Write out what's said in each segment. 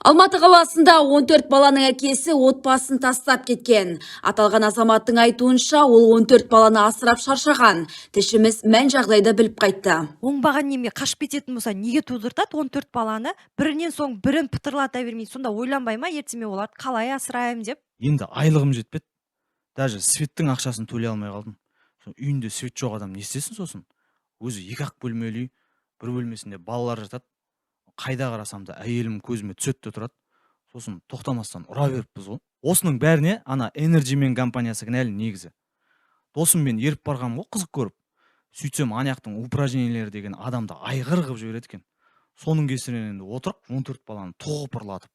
Алматы қаласында 14 баланың әкесі отбасын тастап кеткен. Аталған азаматтың айтуынша, ол 14 баланы асырап шаршаған. Тілшіміз мән жағдайды біліп қайтты. Оңбаған неме қашып кететін болса, неге тудыртады 14 баланы? Бірінен соң бірін пытырлата бермей, сонда ойланбай ма, ертеме оларды қалай асырайым деп? Енді айлығым жетпеді. Даже светтің ақшасын төлей алмай қалдым. Үйінде свет жоқ адам не істесін сосын? Өзі 2-ақ бөлмелі үй, бір бөлмесінде балалар жатады. Қайда қарасам да әйелім көзіме түсетті тұрады. Сосын тоқтамастан ұра беріппіз ғой. Осының бәріне ана Energyman компаниясы кінәлі негізі. Досыммен еріп барғам ғой, қызық көріп. Сөйтсем аяқтың упражнениелері деген адамды айғыр қылып жібереді екен. Соның кесірінен енді отырып 14 баланы тоғыпырлатып.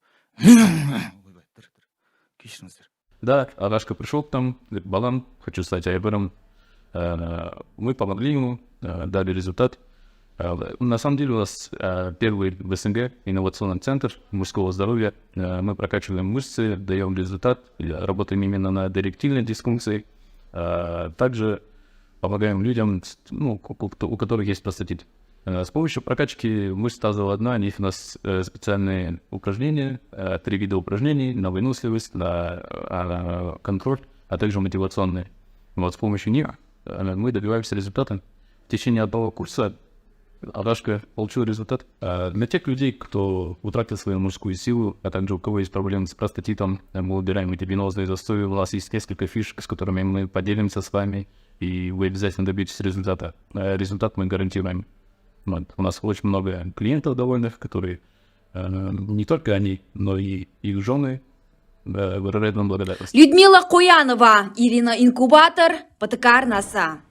Кешіріңіздер. Да, Арашка пришел к нам, говорит: балам, хочу стать айбером. Мы помогли ему, дали результат. На самом деле у нас первый в СНГ инновационный центр мужского здоровья. Мы прокачиваем мышцы, даем результат, работаем именно на эректильной дисфункции. Также помогаем людям, у которых есть простатит. С помощью прокачки мышц тазового дна есть у нас специальные упражнения, 3 вида упражнений: на выносливость, на контроль, а также мотивационные. Вот с помощью них мы добиваемся результата. В течение одного курса Арашка получил результат. Для тех людей, кто утратил свою мужскую силу, а также у кого есть проблемы с простатитом, мы убираем эти венозные застои. У нас есть несколько фишек, с которыми мы поделимся с вами, и вы обязательно добьетесь результата. Результат мы гарантируем. Вот. У нас очень много клиентов довольных, которые не только они, но и их жены выражают нам благодарность. Людмила Қоянова, Ирина Инкубатор, ПТК арнасы.